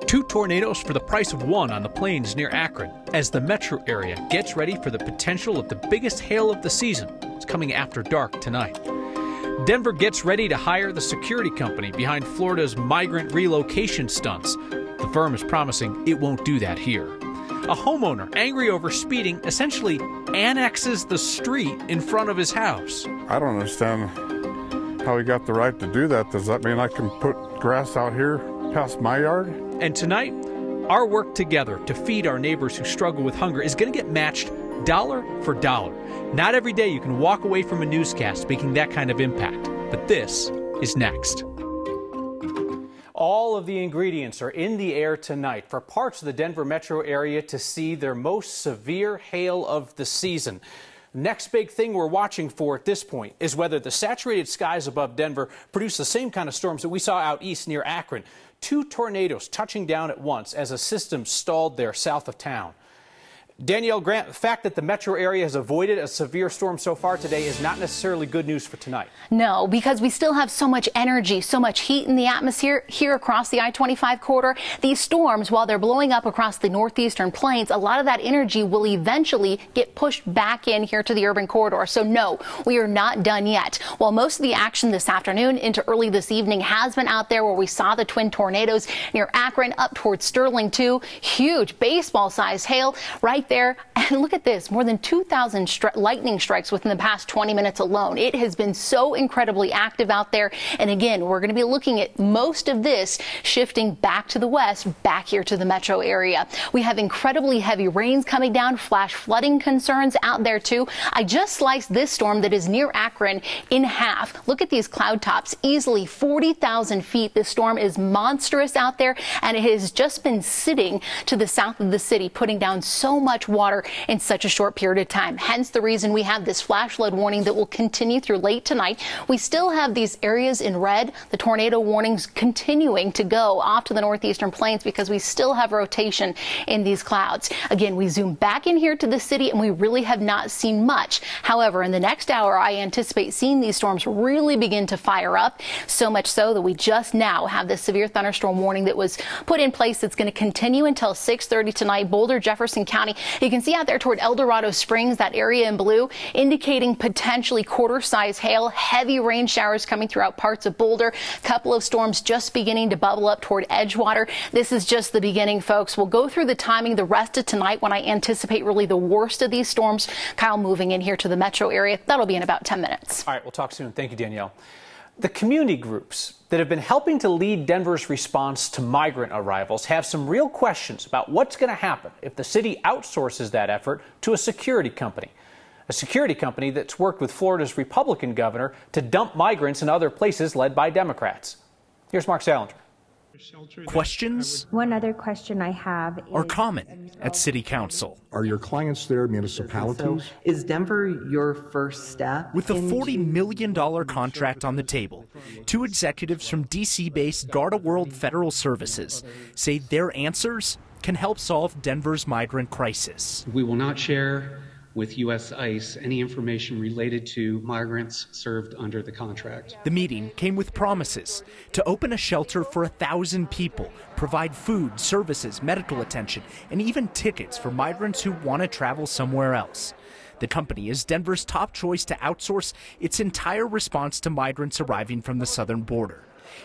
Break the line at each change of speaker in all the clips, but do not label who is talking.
Two tornadoes for the price of one on the plains near Akron, as the metro area gets ready for the potential of the biggest hail of the season. It's coming after dark tonight. Denver gets ready to hire the security company behind Florida's migrant relocation stunts. The firm is promising it won't do that here. A homeowner, angry over speeding, essentially annexes the street in front of his house.
I don't understand how he got the right to do that. Does that mean I can put grass out here past my yard?
And tonight, our work together to feed our neighbors who struggle with hunger is going to get matched dollar for dollar. Not every day you can walk away from a newscast making that kind of impact, but this is next. All of the ingredients are in the air tonight for parts of the Denver metro area to see their most severe hail of the season. Next big thing we're watching for at this point is whether the saturated skies above Denver produce the same kind of storms that we saw out east near Akron. Two tornadoes touching down at once as a system stalled there south of town. Danielle Grant, the fact that the metro area has avoided a severe storm so far today is not necessarily good news for tonight.
No, because we still have so much energy, so much heat in the atmosphere here across the I-25 corridor. These storms, while they're blowing up across the northeastern plains, a lot of that energy will eventually get pushed back in here to the urban corridor. So no, we are not done yet. While most of the action this afternoon into early this evening has been out there where we saw the twin tornadoes near Akron up towards Sterling too. Huge baseball-sized hail right there. And look at this, more than 2,000 lightning strikes within the past 20 minutes alone. It has been so incredibly active out there. And again, we're going to be looking at most of this shifting back to the west, back here to the metro area. We have incredibly heavy rains coming down, flash flooding concerns out there too. I just sliced this storm that is near Akron in half. Look at these cloud tops, easily 40,000 feet. This storm is monstrous out there, and it has just been sitting to the south of the city, putting down so much water in such a short period of time. Hence the reason we have this flash flood warning that will continue through late tonight. We still have these areas in red, the tornado warnings continuing to go off to the northeastern plains because we still have rotation in these clouds. Again, we zoom back in here to the city and we really have not seen much. However, in the next hour, I anticipate seeing these storms really begin to fire up, so much so that we just now have this severe thunderstorm warning that was put in place that's going to continue until 6:30 tonight. Boulder, Jefferson County. You can see out there toward El Dorado Springs, that area in blue, indicating potentially quarter-size hail, heavy rain showers coming throughout parts of Boulder. A couple of storms just beginning to bubble up toward Edgewater. This is just the beginning, folks. We'll go through the timing the rest of tonight when I anticipate really the worst of these storms. Kyle moving in here to the metro area. That'll be in about 10 minutes.
All right, we'll talk soon. Thank you, Danielle. The community groups that have been helping to lead Denver's response to migrant arrivals have some real questions about what's going to happen if the city outsources that effort to a security company. A security company that's worked with Florida's Republican governor to dump migrants in other places led by Democrats. Here's Mark Salinger.
Questions?
One other question I have
are common at City Council.
Are your clients there municipalities?
So is Denver your first step?
With the $40 million contract on the table, two executives from DC-based Garda World Federal Services say their answers can help solve Denver's migrant crisis.
We will not share with U.S. ICE any information related to migrants served under the contract.
The meeting came with promises to open a shelter for 1,000 people, provide food, services, medical attention, and even tickets for migrants who want to travel somewhere else. The company is Denver's top choice to outsource its entire response to migrants arriving from the southern border.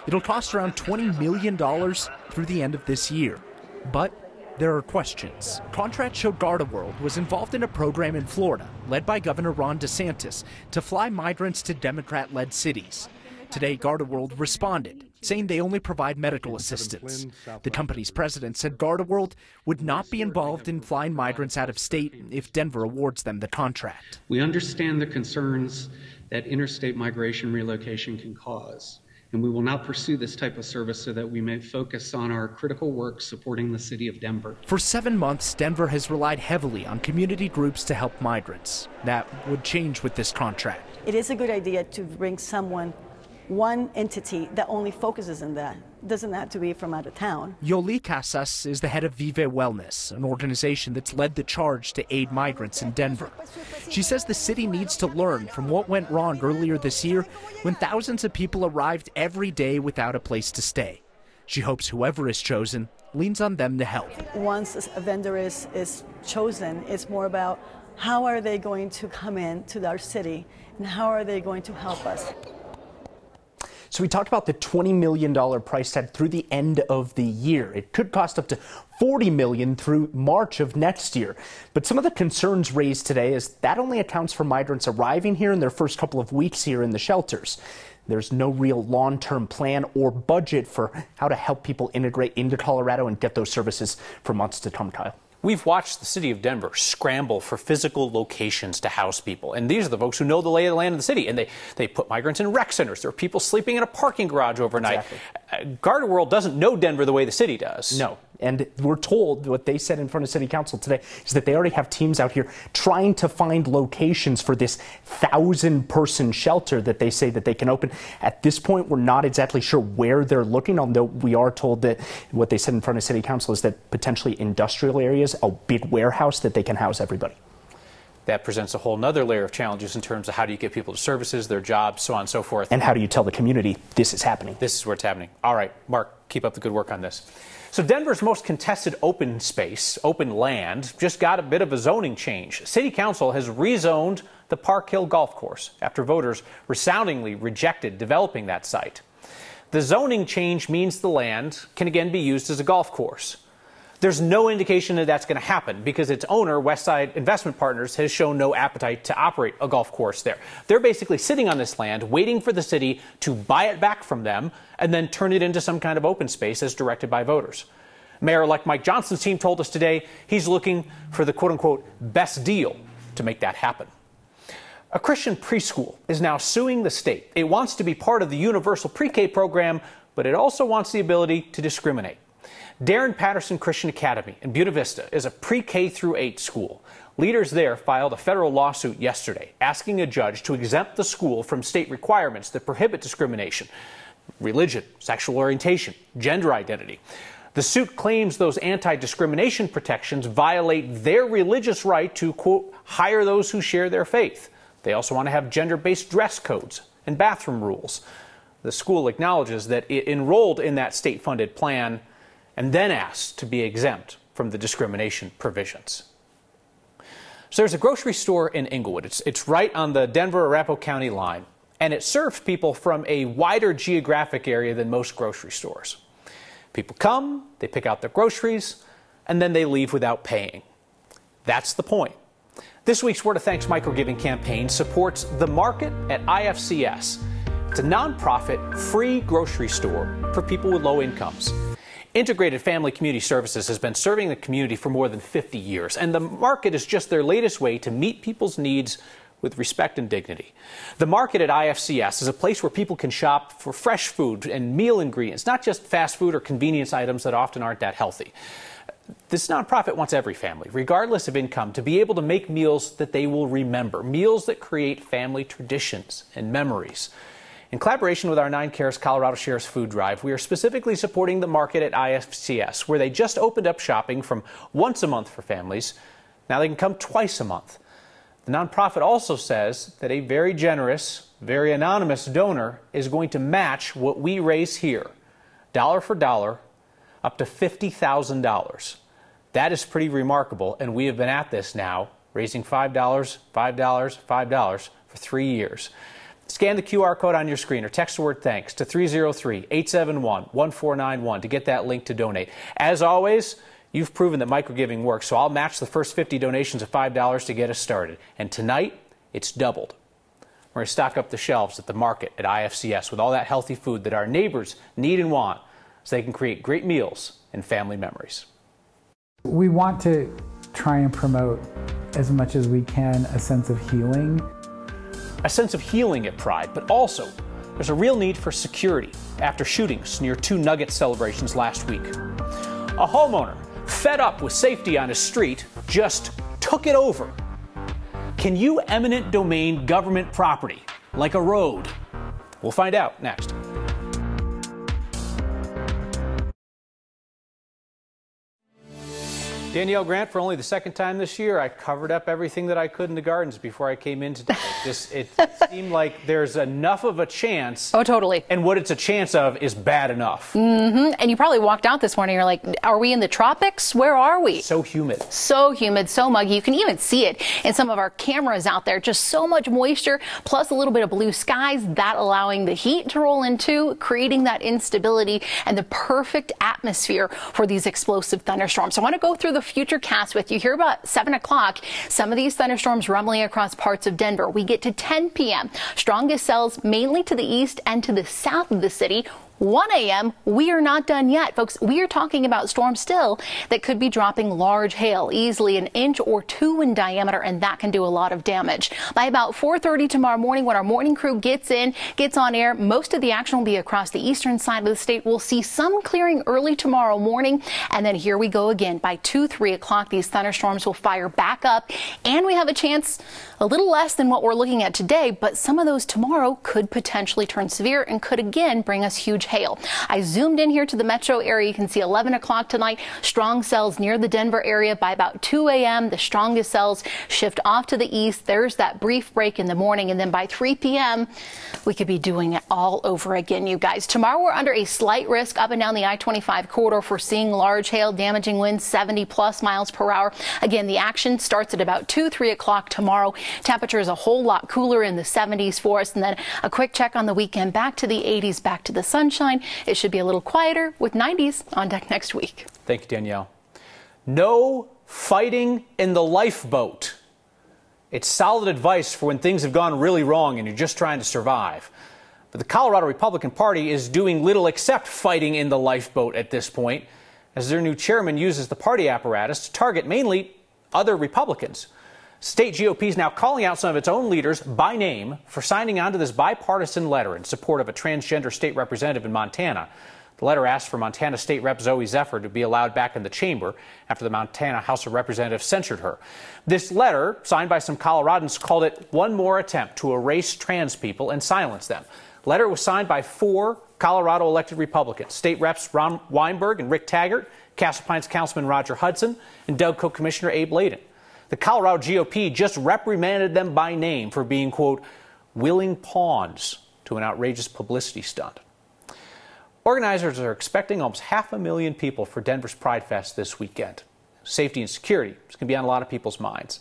It'll cost around $20 million through the end of this year. But there are questions. Contracts show Garda World was involved in a program in Florida, led by Governor Ron DeSantis, to fly migrants to Democrat-led cities. Today, Garda World responded, saying they only provide medical assistance. The company's president said Garda World would not be involved in flying migrants out of state if Denver awards them the contract.
We understand the concerns that interstate migration relocation can cause, and we will not pursue this type of service so that we may focus on our critical work supporting the city of Denver.
For 7 months, Denver has relied heavily on community groups to help migrants. That would change with this contract.
It is a good idea to bring one entity that only focuses on that. It doesn't have to be from out of town.
Yoli Casas is the head of Vive Wellness, an organization that's led the charge to aid migrants in Denver. She says the city needs to learn from what went wrong earlier this year when thousands of people arrived every day without a place to stay. She hopes whoever is chosen leans on them to help.
Once a vendor is chosen, it's more about how are they going to come in to our city and how are they going to help us.
So we talked about the $20 million price tag through the end of the year. It could cost up to $40 million through March of next year. But some of the concerns raised today is that only accounts for migrants arriving here in their first couple of weeks here in the shelters. There's no real long-term plan or budget for how to help people integrate into Colorado and get those services for months to come, Kyle.
We've watched the city of Denver scramble for physical locations to house people. And these are the folks who know the lay of the land of the city. And they put migrants in rec centers. There are people sleeping in a parking garage overnight. Exactly. Garden World doesn't know Denver the way the city does.
No. And we're told what they said in front of City Council today is that they already have teams out here trying to find locations for this 1,000-person shelter that they say that they can open. At this point, we're not exactly sure where they're looking, although we are told that what they said in front of City Council is that potentially industrial areas, a big warehouse that they can house everybody.
That presents a whole nother layer of challenges in terms of how do you get people to services, their jobs, so on and so forth.
And how do you tell the community this is happening?
This is where it's happening. All right, Mark, keep up the good work on this. So Denver's most contested open space, open land, just got a bit of a zoning change. City Council has rezoned the Park Hill Golf Course after voters resoundingly rejected developing that site. The zoning change means the land can again be used as a golf course. There's no indication that that's going to happen because its owner, Westside Investment Partners, has shown no appetite to operate a golf course there. They're basically sitting on this land, waiting for the city to buy it back from them and then turn it into some kind of open space as directed by voters. Mayor-elect Mike Johnson's team told us today he's looking for the quote-unquote best deal to make that happen. A Christian preschool is now suing the state. It wants to be part of the universal pre-K program, but it also wants the ability to discriminate. Darren Patterson Christian Academy in Buena Vista is a pre-K through 8 school. Leaders there filed a federal lawsuit yesterday asking a judge to exempt the school from state requirements that prohibit discrimination, religion, sexual orientation, gender identity. The suit claims those anti-discrimination protections violate their religious right to, quote, hire those who share their faith. They also want to have gender-based dress codes and bathroom rules. The school acknowledges that it enrolled in that state-funded plan and then asked to be exempt from the discrimination provisions. So there's a grocery store in Inglewood. It's right on the Denver-Arapahoe County line, and it serves people from a wider geographic area than most grocery stores. People come, they pick out their groceries, and then they leave without paying. That's the point. This week's Word of Thanks microgiving campaign supports The Market at IFCS. It's a nonprofit free grocery store for people with low incomes. Integrated Family Community Services has been serving the community for more than 50 years, and The Market is just their latest way to meet people's needs with respect and dignity. The Market at IFCS is a place where people can shop for fresh food and meal ingredients, not just fast food or convenience items that often aren't that healthy. This nonprofit wants every family, regardless of income, to be able to make meals that they will remember, meals that create family traditions and memories. In collaboration with our 9 Cares Colorado Shares Food Drive, we are specifically supporting The Market at IFCS, where they just opened up shopping from once a month for families. Now they can come twice a month. The nonprofit also says that a very generous, very anonymous donor is going to match what we raise here, dollar for dollar, up to $50,000. That is pretty remarkable, and we have been at this now, raising $5, $5, $5 for 3 years. Scan the QR code on your screen or text the word THANKS to 303-871-1491 to get that link to donate. As always, you've proven that microgiving works, so I'll match the first 50 donations of $5 to get us started. And tonight, it's doubled. We're going to stock up the shelves at The Market at IFCS with all that healthy food that our neighbors need and want so they can create great meals and family memories.
We want to try and promote as much as we can a sense of healing.
A sense of healing at Pride, but also there's a real need for security after shootings near 2 Nugget celebrations last week. A homeowner, fed up with safety on his street, just took it over. Can you eminent domain government property, like a road? We'll find out next. Danielle Grant, for only the second time this year, I covered up everything that I could in the gardens before I came in today. It seemed like there's enough of a chance.
Oh, totally.
And what it's a chance of is bad enough.
Mm-hmm. And you probably walked out this morning, you're like, are we in the tropics? Where are we?
So humid.
So humid, so muggy. You can even see it in some of our cameras out there. Just so much moisture, plus a little bit of blue skies, that allowing the heat to roll into, creating that instability and the perfect atmosphere for these explosive thunderstorms. So I want to go through the future cast with you. Here about 7 o'clock, some of these thunderstorms rumbling across parts of Denver. We get to 10 p.m. Strongest cells mainly to the east and to the south of the city. 1 a.m., we are not done yet, folks. We are talking about storms still that could be dropping large hail, easily 1 inch or 2 in diameter, and that can do a lot of damage. By about 4:30 tomorrow morning, when our morning crew gets on air, most of the action will be across the eastern side of the state. We'll see some clearing early tomorrow morning, and then here we go again. By 2-3 o'clock, these thunderstorms will fire back up, and we have a chance a little less than what we're looking at today, but some of those tomorrow could potentially turn severe and could again bring us huge hail. I zoomed in here to the metro area. You can see 11 o'clock tonight, strong cells near the Denver area. By about 2 a.m., the strongest cells shift off to the east. There's that brief break in the morning, and then by 3 p.m., we could be doing it all over again, you guys. Tomorrow, we're under a slight risk up and down the I-25 corridor for seeing large hail, damaging winds 70+ miles per hour. Again, the action starts at about 2-3 o'clock tomorrow. Temperature is a whole lot cooler in the 70s for us, and then a quick check on the weekend, back to the 80s, back to the sunshine. It should be a little quieter with 90s on deck next week.
Thank you, Danielle. No fighting in the lifeboat. It's solid advice for when things have gone really wrong and you're just trying to survive. But the Colorado Republican Party is doing little except fighting in the lifeboat at this point, as their new chairman uses the party apparatus to target mainly other Republicans. State GOP is now calling out some of its own leaders by name for signing on to this bipartisan letter in support of a transgender state representative in Montana. The letter asked for Montana State Rep Zoe Zephyr to be allowed back in the chamber after the Montana House of Representatives censured her. This letter, signed by some Coloradans, called it one more attempt to erase trans people and silence them. The letter was signed by 4 Colorado elected Republicans, State Reps Ron Weinberg and Rick Taggart, Castle Pines Councilman Roger Hudson, and Doug Co-Commissioner Abe Layden. The Colorado GOP just reprimanded them by name for being, quote, willing pawns to an outrageous publicity stunt. Organizers are expecting almost 500,000 people for Denver's Pride Fest this weekend. Safety and security is going to be on a lot of people's minds.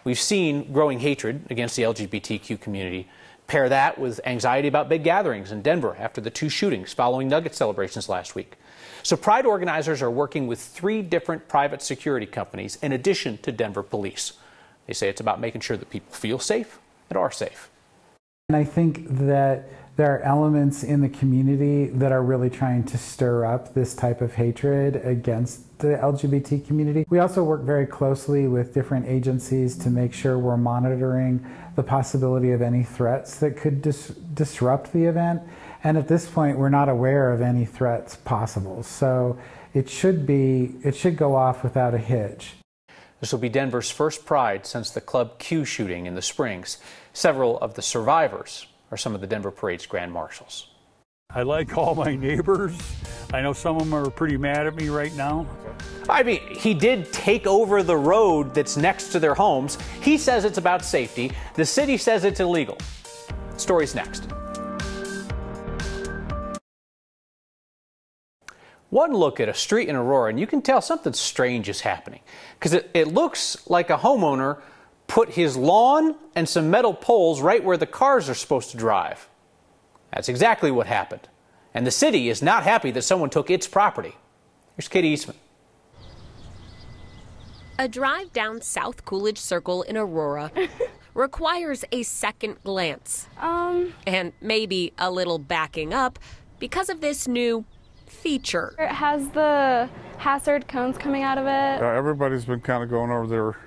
We've seen growing hatred against the LGBTQ community. Pair that with anxiety about big gatherings in Denver after the 2 shootings following Nugget celebrations last week. So Pride organizers are working with 3 different private security companies in addition to Denver police. They say it's about making sure that people feel safe and are safe.
And I think that there are elements in the community that are really trying to stir up this type of hatred against the LGBT community. We also work very closely with different agencies to make sure we're monitoring the possibility of any threats that could disrupt the event. And at this point, we're not aware of any threats possible. So it should go off without a hitch.
This will be Denver's first Pride since the Club Q shooting in the Springs. Several of the survivors are some of the Denver Parade's grand marshals.
I like all my neighbors. I know some of them are pretty mad at me right now.
I mean, he did take over the road that's next to their homes. He says it's about safety. The city says it's illegal. Story's next. One look at a street in Aurora and you can tell something strange is happening, because it looks like a homeowner put his lawn and some metal poles right where the cars are supposed to drive. That's exactly what happened. And the city is not happy that someone took its property. Here's Katie Eastman.
A drive down South Coolidge Circle in Aurora requires a second glance. And maybe a little backing up because of this new feature.
It has the hazard cones coming out of it.
Everybody's been kind of going over there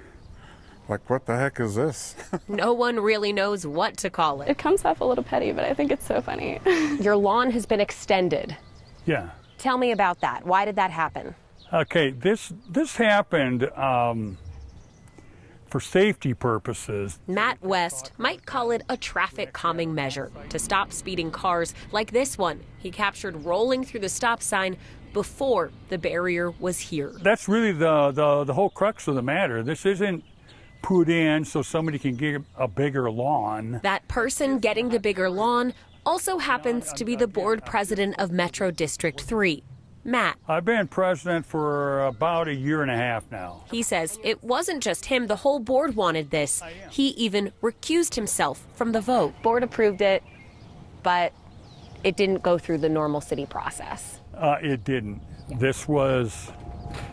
like, what the heck is this?
No one really knows what to call it.
It comes off a little petty, but I think it's so funny.
Your lawn has been extended.
Yeah.
Tell me about that. Why did that happen?
Okay, this happened for safety purposes.
Matt West might call it a traffic calming measure to stop speeding cars like this one he captured rolling through the stop sign before the barrier was here.
That's really the whole crux of the matter. This isn't put in so somebody can get a bigger lawn.
That person getting the bigger lawn also happens to be the board president of Metro District 3, Matt.
I've been president for about a year and a half now.
He says it wasn't just him, the whole board wanted this. He even recused himself from the vote.
Board approved it, but it didn't go through the normal city process.
It didn't. This was,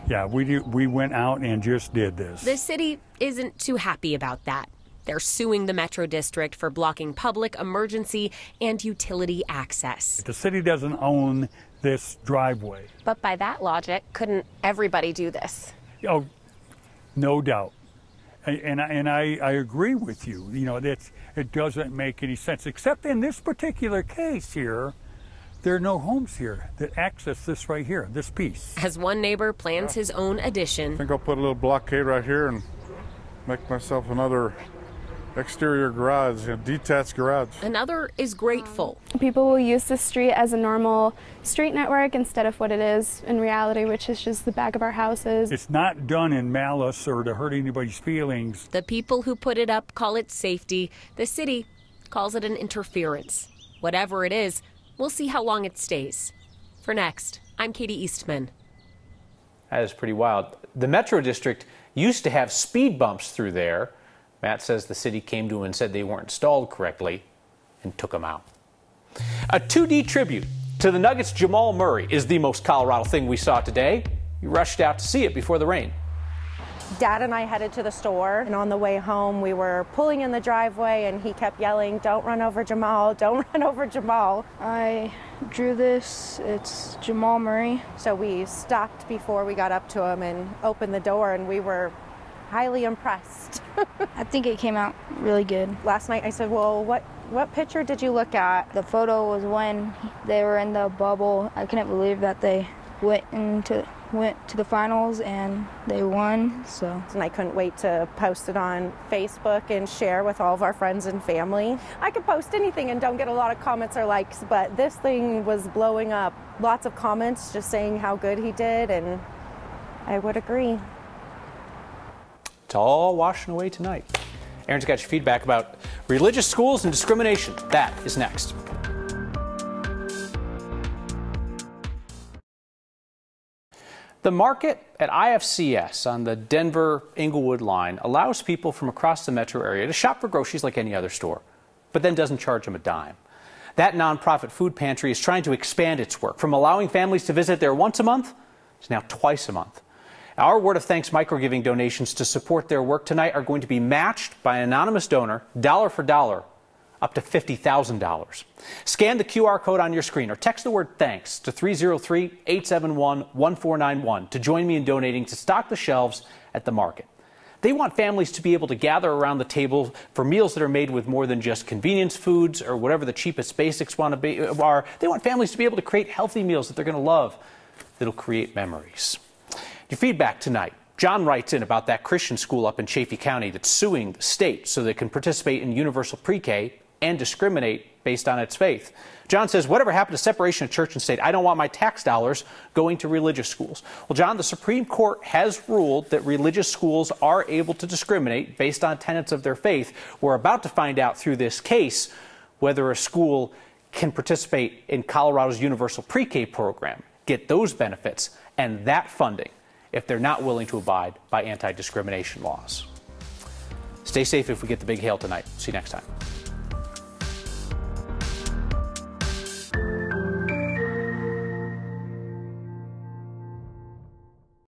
yeah, we went out and just did this.
The city isn't too happy about that. They're suing the Metro District for blocking public, emergency, and utility access.
The city doesn't own this driveway.
But by that logic, couldn't everybody do this?
Oh, no doubt. And I agree with you. You know, it doesn't make any sense, except in this particular case here, there are no homes here that access this right here, this piece.
As one neighbor plans his own addition.
I think I'll put a little blockade right here and make myself another exterior garage, a detached garage.
Another is grateful.
People will use the street as a normal street network instead of what it is in reality, which is just the back of our houses.
It's not done in malice or to hurt anybody's feelings.
The people who put it up call it safety. The city calls it an interference. Whatever it is, we'll see how long it stays. For Next, I'm Katie Eastman.
That is pretty wild. The Metro District used to have speed bumps through there. Matt says the city came to him and said they weren't installed correctly and took them out. A 2D tribute to the Nuggets' Jamal Murray is the most Colorado thing we saw today. You rushed out to see it before the rain.
Dad and I headed to the store, and on the way home we were pulling in the driveway and he kept yelling, "Don't run over Jamal, don't run over Jamal."
I drew this, it's Jamal Murray.
So we stopped before we got up to him and opened the door, and we were highly impressed.
I think it came out really good.
Last night I said, well, what picture did you look at?
The photo was when they were in the bubble. I couldn't believe that they went to the finals and they won.
And I couldn't wait to post it on Facebook and share with all of our friends and family. I could post anything and don't get a lot of comments or likes, but this thing was blowing up. Lots of comments just saying how good he did, and I would agree.
It's all washing away tonight. Aaron's got your feedback about religious schools and discrimination. That is next. The market at IFCS on the Denver-Inglewood line allows people from across the metro area to shop for groceries like any other store, but then doesn't charge them a dime. That nonprofit food pantry is trying to expand its work from allowing families to visit there once a month to now twice a month. Our Word of Thanks microgiving donations to support their work tonight are going to be matched by an anonymous donor, dollar for dollar, up to $50,000. Scan the QR code on your screen or text the word THANKS to 303-871-1491 to join me in donating to stock the shelves at the market. They want families to be able to gather around the table for meals that are made with more than just convenience foods or whatever the cheapest basics want to be. They want families to be able to create healthy meals that they're going to love, that'll create memories. Your feedback tonight. John writes in about that Christian school up in Chaffee County that's suing the state so they can participate in universal pre-K and discriminate based on its faith. John says, whatever happened to separation of church and state? I don't want my tax dollars going to religious schools. Well, John, the Supreme Court has ruled that religious schools are able to discriminate based on tenets of their faith. We're about to find out through this case whether a school can participate in Colorado's universal pre-K program, get those benefits and that funding if they're not willing to abide by anti-discrimination laws. Stay safe if we get the big hail tonight. See you next time.